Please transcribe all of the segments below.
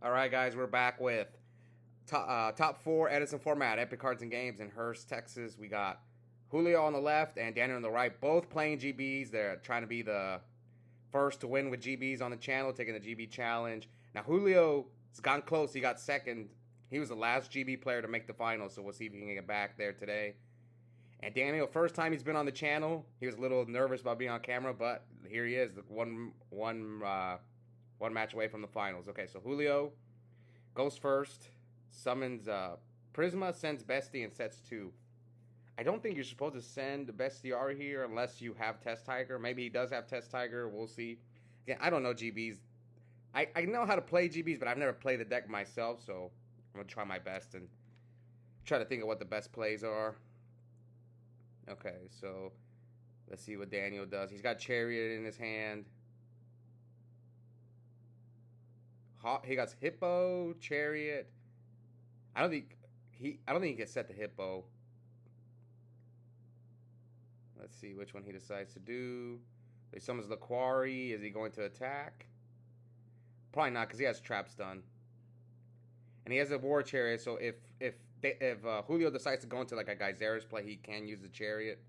All right, guys, we're back with top four Edison format, Epic Cards and Games in Hurst, Texas. We got Julio on the left and Daniel on the right, both playing GBs. They're trying to be the first to win with GBs on the channel, taking the GB challenge. Now, Julio's gone close. He got second. He was the last GB player to make the final, so we'll see if he can get back there today. And Daniel, first time he's been on the channel, he was a little nervous about being on camera, but here he is, one match away from the finals. Okay, so Julio goes first, summons Prisma, sends Bestie, and sets two. I don't think you're supposed to send Bestiari here unless you have Test Tiger. Maybe he does have Test Tiger. We'll see. Again, I don't know GBs. I know how to play GBs, but I've never played the deck myself, so I'm going to try my best and try to think of what the best plays are. Okay, so let's see what Daniel does. He's got Chariot in his hand. He got Hippo, Chariot. I don't think he can set the Hippo. Let's see which one he decides to do. He summons the Quarry. Is he going to attack? Probably not, because he has Trap Stun. And he has a War Chariot, so if Julio decides to go into like a Geysera's play, he can use the Chariot.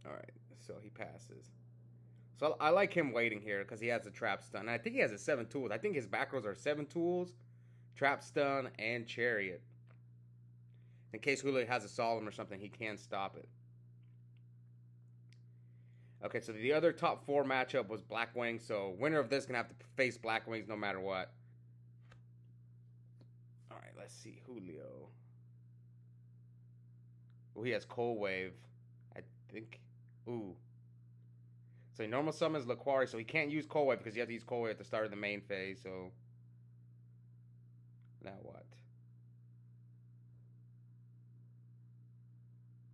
Alright, so he passes. So I like him waiting here because he has a Trap Stun. And I think he has a 7 tools. I think his back rows are 7 tools, Trap Stun, and Chariot. In case Julio has a Solemn or something, he can stop it. Okay, so the other top 4 matchup was Black Wings. So winner of this is going to have to face Black Wings no matter what. Alright, let's see. Julio. Oh, he has Cold Wave. I think. Ooh. So he normal summons Laquari, so he can't use Cold Wave because you have to use Cold Wave at the start of the main phase, so... Now what?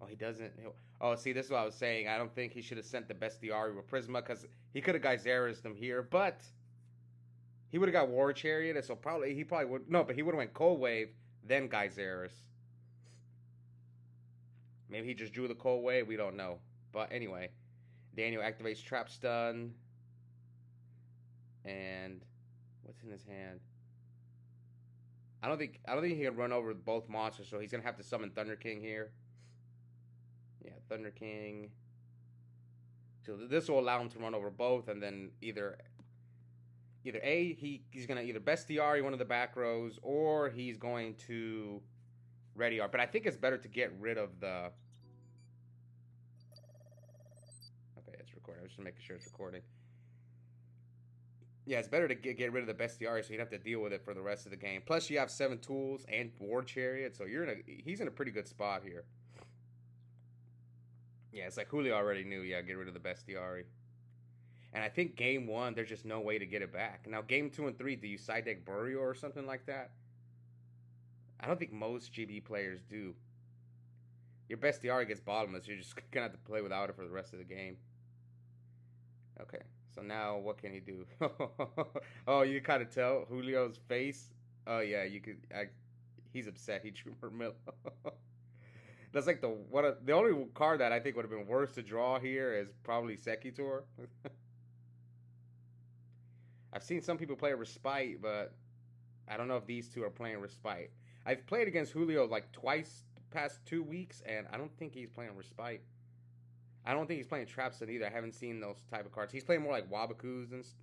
Oh, he doesn't... Oh, see, this is what I was saying. I don't think he should have sent the Bestiari with Prisma because he could have Geysera's them here, but... He would have got War Chariot, so he probably would... No, but he would have went Cold Wave, then Geysera's. Maybe he just drew the Cold Wave, we don't know. But anyway... Daniel activates Trap Stun. And what's in his hand? I don't think he can run over both monsters, so he's gonna have to summon Thunder King here. Yeah, Thunder King. So this will allow him to run over both, and then either he's gonna either Bestiari one of the back rows, or he's going to Ready Art. But I think it's better to get rid of the... Okay, it's recording. I was just making sure it's recording. Yeah, it's better to get rid of the Bestiari so you don't have to deal with it for the rest of the game. Plus, you have 7 tools and War Chariot, so he's in a pretty good spot here. Yeah, it's like Julio already knew, yeah, get rid of the Bestiari. And I think game 1, there's just no way to get it back. Now, game 2 and 3, do you side deck Burial or something like that? I don't think most GB players do. Your Bestiari gets bottomless, you're just gonna have to play without it for the rest of the game. Okay, so now what can he do? Oh, you kind of tell Julio's face. Oh yeah, you could. He's upset. He drew Mermillo. That's like the only card that I think would have been worse to draw here is probably Sekitor. I've seen some people play Respite, but I don't know if these two are playing Respite. I've played against Julio like twice the past 2 weeks, and I don't think he's playing Respite. I don't think he's playing Trapson either. I haven't seen those type of cards. He's playing more like Wabakus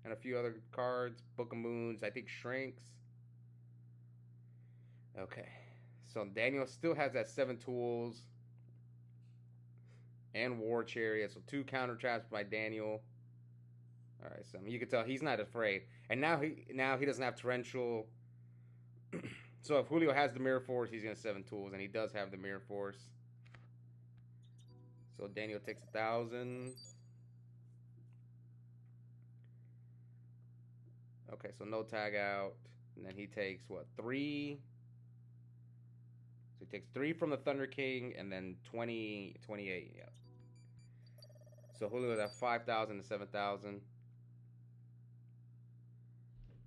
and a few other cards. Book of Moons. I think Shrinks. Okay. So Daniel still has that 7 tools. And War Chariot. So 2 counter traps by Daniel. Alright, so you can tell he's not afraid. And now he doesn't have Torrential. So if Julio has the Mirror Force, he's going to 7 tools. And he does have the Mirror Force. So Daniel takes 1,000. Okay, so no tag out. And then he takes, what, 3? So he takes 3 from the Thunder King and then 28. Yeah. So Julio's at 5,000 to 7,000.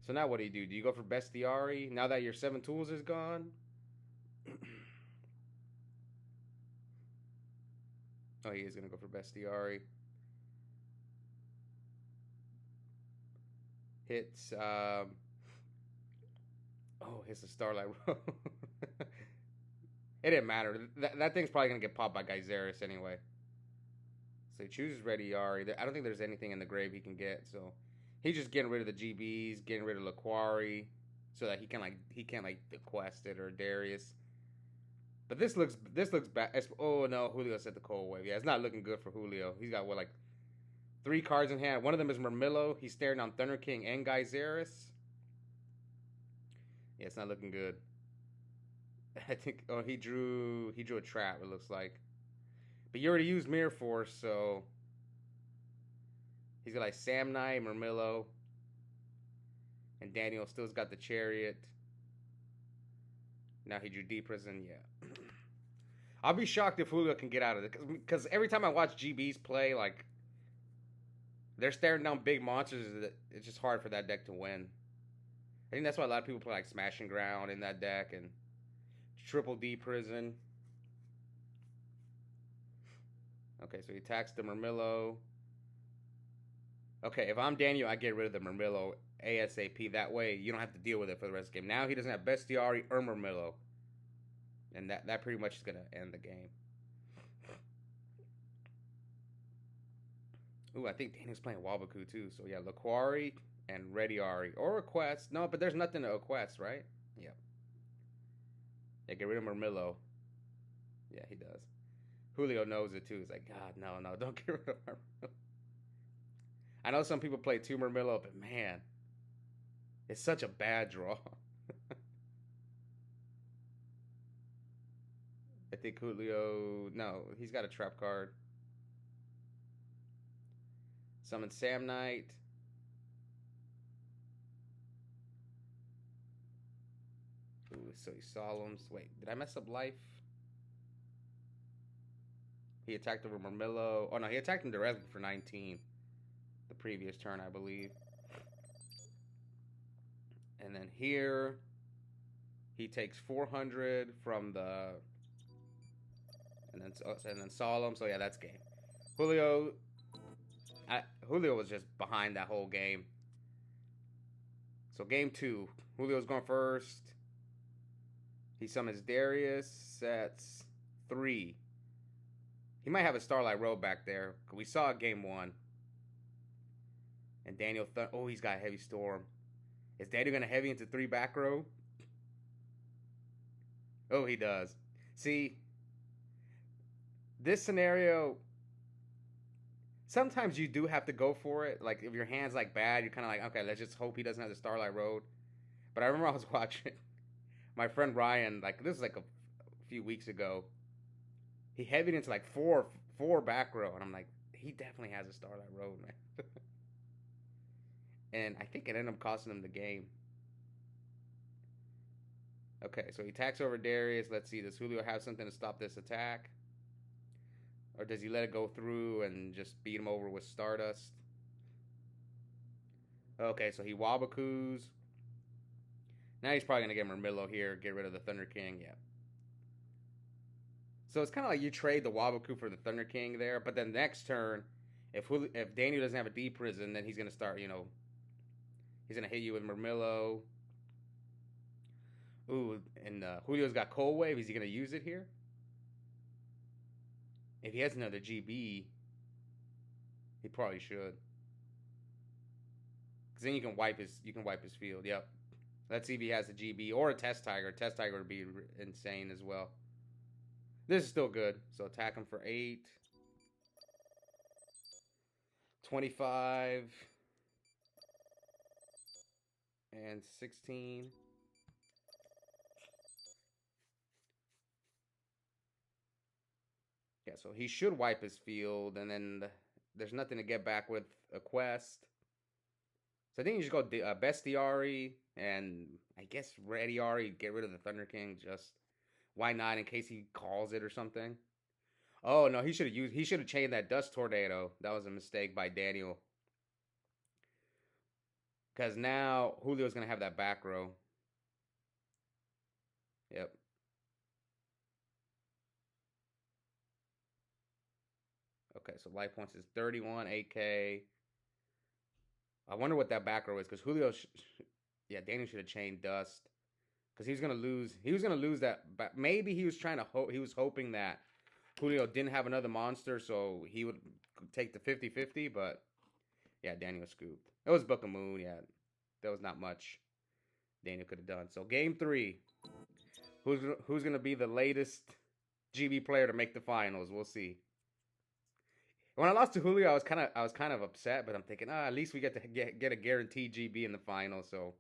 So now what do? Do you go for Bestiari now that your 7 tools is gone? Oh, he is going to go for Bestiari. Hits. Oh, hits the Starlight Road. It didn't matter. That thing's probably gonna get popped by Geyseris anyway. So he chooses Ready Yari. I don't think there's anything in the grave he can get. So he's just getting rid of the GBs, getting rid of Laquari, so that he can't like Quest it or Darius. But this looks bad. Oh no, Julio set the cold wave. Yeah, it's not looking good for Julio. He's got what, like 3 cards in hand. One of them is Murmillo. He's staring down Thunder King and Geyseris. Yeah, it's not looking good. I think he drew a trap, it looks like. But you already used Mirror Force, so he's got like Sam Knight, Murmillo, and Daniel still's got the Chariot. Now he drew Deep Prison, yeah. I'll be shocked if Julio can get out of it, because every time I watch GBs play, like, they're staring down big monsters. It's just hard for that deck to win. I think that's why a lot of people play like Smashing Ground in that deck and Triple D Prison. Okay, so he attacks the Murmillo. Okay, if I'm Daniel, I get rid of the Murmillo ASAP. That way, you don't have to deal with it for the rest of the game. Now he doesn't have Bestiari or Murmillo. And that pretty much is going to end the game. Ooh, I think Daniel's playing Wabaku too. So yeah, Laquari and Rediari. Or a Quest. No, but there's nothing to a Quest, right? Yeah. Yeah, get rid of Murmillo. Yeah, he does. Julio knows it too. He's like, God, no, don't get rid of Murmillo. I know some people play 2 Murmillo, but man, it's such a bad draw. I think Julio, no, he's got a trap card. Summon Sam Knight. Ooh, so he Solemns. Wait, did I mess up life? He attacked over Murmillo. Oh no, he attacked him directly for 19. The previous turn, I believe. And then here, he takes 400 from the, and then Solemn. So yeah, that's game. Julio was just behind that whole game. So game 2, Julio's going first. He summons Darius, sets 3. He might have a Starlight Road back there. We saw it game 1. And Daniel, oh, he's got Heavy Storm. Is Daniel going to heavy into 3 back row? Oh, he does. See, this scenario, sometimes you do have to go for it. Like, if your hand's, like, bad, you're kind of like, okay, let's just hope he doesn't have the Starlight Road. But I remember I was watching my friend Ryan, like, this was, like, a few weeks ago. He heavied into, like, four back row. And I'm like, he definitely has a Starlight Road, man. And I think it ended up costing him the game. Okay, so he attacks over Darius. Let's see, does Julio have something to stop this attack? Or does he let it go through and just beat him over with Stardust? Okay, so he Wabakus. Now he's probably going to get Murmillo here, get rid of the Thunder King. Yeah. So it's kind of like you trade the Wabaku for the Thunder King there. But then next turn, if Daniel doesn't have a D Prison, then he's going to start, you know, he's going to hit you with Murmillo. Ooh, and Julio's got Cold Wave. Is he going to use it here? If he has another GB, he probably should. Because then you can wipe his field. Yep. Let's see if he has a GB or a Test Tiger. Test Tiger would be insane as well. This is still good. So attack him for 8. 25. And 16. Yeah, so he should wipe his field, and then there's nothing to get back with a quest. So I think you just go Bestiari, and I guess Rediari, get rid of the Thunder King. Just why not, in case he calls it or something. Oh no, he should have chained that Dust Tornado. That was a mistake by Daniel. Because now Julio's gonna have that back row. Yep. Okay, so life points is 31, 8K. I wonder what that back row is because yeah, Daniel should have chained Dust because he's gonna lose. He was gonna lose that. But maybe he was trying to hope. He was hoping that Julio didn't have another monster, so he would take the 50-50. But yeah, Daniel scooped. It was Book of Moon. Yeah, there was not much Daniel could have done. So game 3, who's gonna be the latest GB player to make the finals? We'll see. When I lost to Julio, I was kind of upset, but I'm thinking, at least we get to get a guaranteed GB in the final. So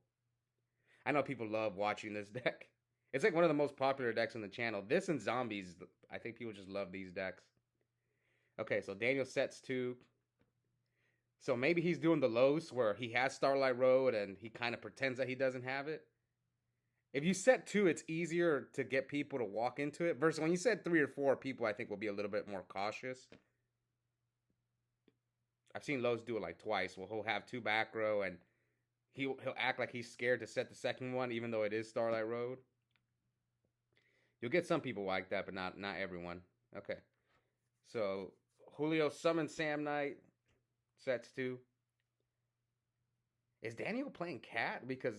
I know people love watching this deck. It's like one of the most popular decks on the channel. This and Zombies, I think people just love these decks. Okay, so Daniel sets 2. So maybe he's doing the Los where he has Starlight Road and he kind of pretends that he doesn't have it. If you set 2, it's easier to get people to walk into it. Versus when you set 3 or 4, people I think will be a little bit more cautious. I've seen Los do it like twice. Well, he'll have 2 back row and he'll act like he's scared to set the second one, even though it is Starlight Road. You'll get some people like that, but not everyone. Okay. So Julio summons Sam Knight, sets 2. Is Daniel playing Cat? Because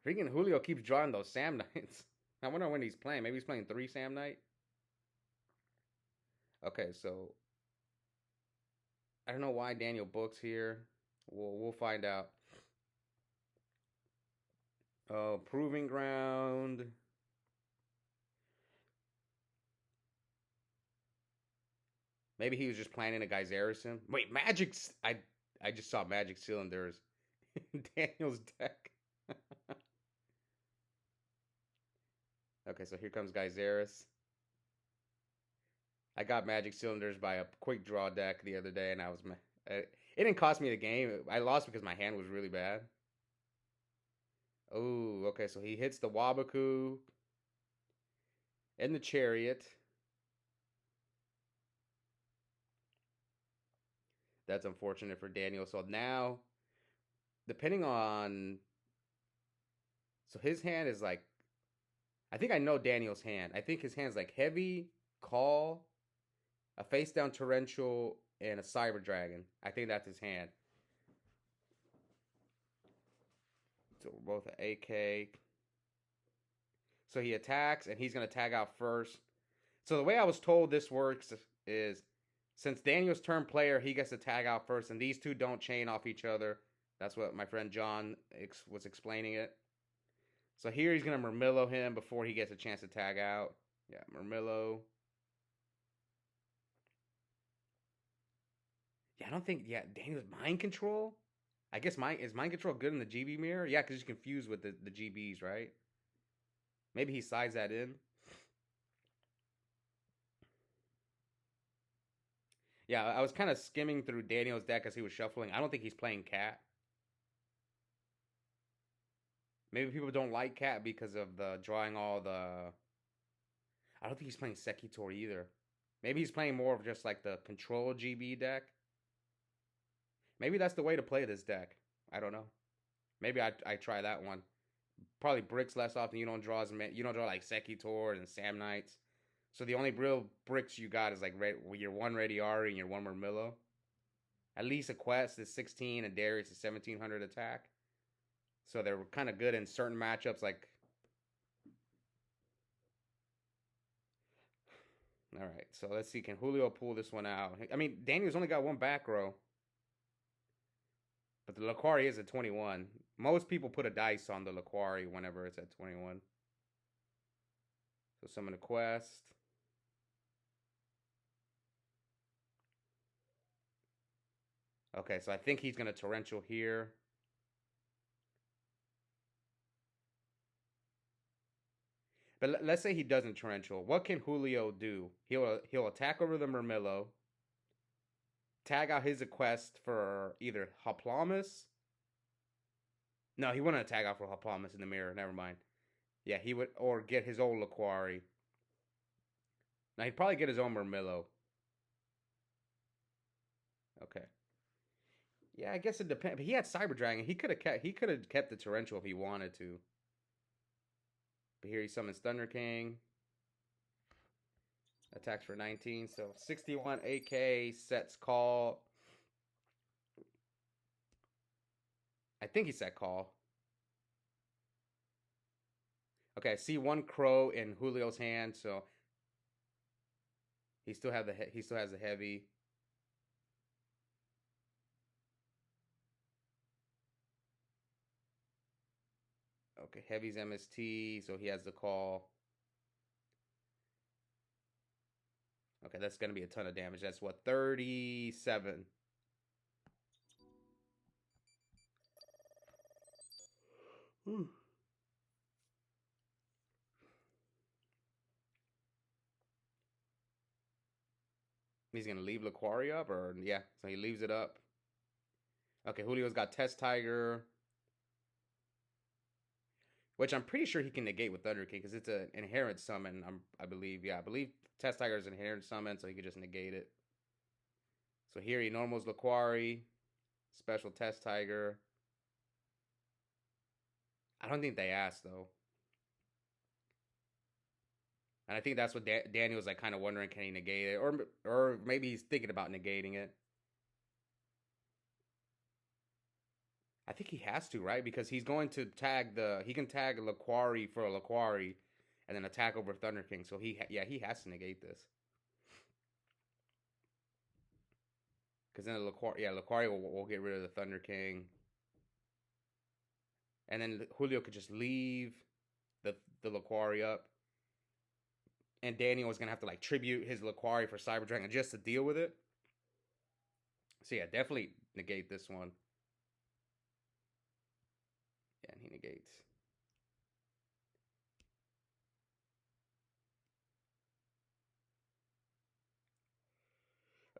freaking Julio keeps drawing those Sam Knights. I wonder when he's playing. Maybe he's playing 3 Sam Knight. Okay, so I don't know why Daniel books here. We'll find out. Oh, Proving Ground. Maybe he was just planning a guy's Edison. Wait, Magic. I just saw Magic Cylinders in Daniel's deck. Okay, so here comes Geyseris. I got Magic Cylinders by a quick draw deck the other day, and it didn't cost me the game. I lost because my hand was really bad. Oh, okay, so he hits the Wabaku and the Chariot. That's unfortunate for Daniel. So now, depending on... So his hand is like... I think I know Daniel's hand. I think his hand's like Heavy, Call, a face-down Torrential, and a Cyber Dragon. I think that's his hand. So we're both at AK. So he attacks, and he's going to tag out first. So the way I was told this works is, since Daniel's turn player, he gets to tag out first, and these two don't chain off each other. That's what my friend John was explaining it. So here he's going to Murmillo him before he gets a chance to tag out. Yeah, Murmillo. Yeah, I don't think... Yeah, Daniel's Mind Control? I guess is Mind Control good in the GB mirror? Yeah, because he's confused with the GBs, right? Maybe he sides that in. Yeah, I was kind of skimming through Daniel's deck as he was shuffling. I don't think he's playing Cat. Maybe people don't like Cat because of the drawing all the... I don't think he's playing Sekitor either. Maybe he's playing more of just like the Control GB deck. Maybe that's the way to play this deck. I don't know. Maybe I try that one. Probably bricks less often. You don't draw like Sekitor and Sam Knights. So the only real bricks you got is like your 1 Ready Ari and your 1 Murmillo. At least a Quest is 16 and Darius is 1700 attack. So they're kind of good in certain matchups. Like, all right. So let's see. Can Julio pull this one out? I mean, Daniel's only got 1 back row. But the Laquari is at 21. Most people put a dice on the Laquari whenever it's at 21. So summon a Quest. Okay, so I think he's going to Torrential here. But let's say he doesn't Torrential. What can Julio do? He'll attack over the Murmillo. Tag out his quest for either Hoplamus. No, he wouldn't tag out for Hoplamus in the mirror. Never mind. Yeah, he would, or get his old Laquari. Now he'd probably get his own Murmillo. Okay. Yeah, I guess it depends. But he had Cyber Dragon. He could have kept the Torrential if he wanted to. But here he summons Thunder King. Attacks for 19. So 61 AK, sets call. I think he said call. Okay, I see one crow in Julio's hand, so he still has the heavy. Okay, heavy's MST, so he has the call. Okay, that's gonna be a ton of damage. That's what, 37. Whew. He's gonna leave Laquari up, or yeah, so he leaves it up. Okay, Julio's got Test Tiger, which I'm pretty sure he can negate with Thunder King because it's an inherent summon. I believe, yeah, I believe Test Tiger is an inherent summon, so he could just negate it. So here he normals Laquari, special Test Tiger. I don't think they asked though, and I think that's what Daniel's like kind of wondering, can he negate it, or maybe he's thinking about negating it. I think he has to, right? Because he's going to he can tag Laquari for a Laquari, and then attack over Thunder King. So he has to negate this. Because then Laquari will get rid of the Thunder King, and then Julio could just leave the Laquari up, and Daniel was gonna have to like tribute his Laquari for Cyber Dragon just to deal with it. So yeah, definitely negate this one. Yeah, and he negates.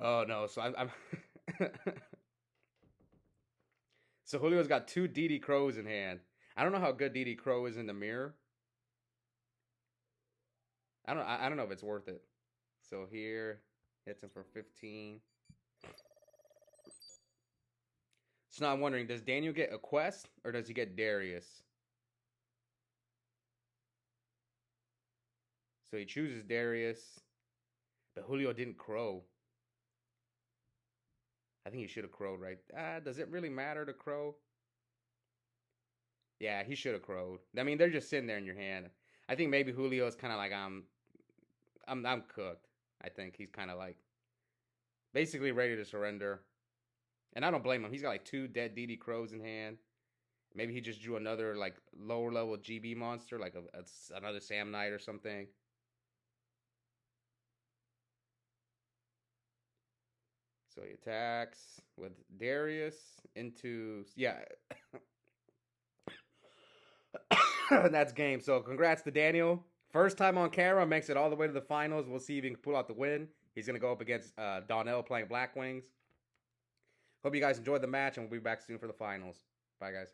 Oh no, so I'm so Julio's got two DD Crows in hand. I don't know how good DD Crow is in the mirror. I don't know if it's worth it. So here hits him for 15. So now I'm wondering, does Daniel get a quest or does he get Darius? So he chooses Darius, but Julio didn't crow. I think he should have crowed, right? Does it really matter to crow? Yeah, he should have crowed. I mean, they're just sitting there in your hand. I think maybe Julio's kind of like I'm cooked. I think he's kind of like basically ready to surrender. And I don't blame him. He's got like two dead DD Crows in hand. Maybe he just drew another like lower level GB monster, like another Sam Knight or something. So he attacks with Darius into and that's game. So congrats to Daniel. First time on camera, makes it all the way to the finals. We'll see if he can pull out the win. He's gonna go up against Donnell playing Black Wings. Hope you guys enjoyed the match, and we'll be back soon for the finals. Bye, guys.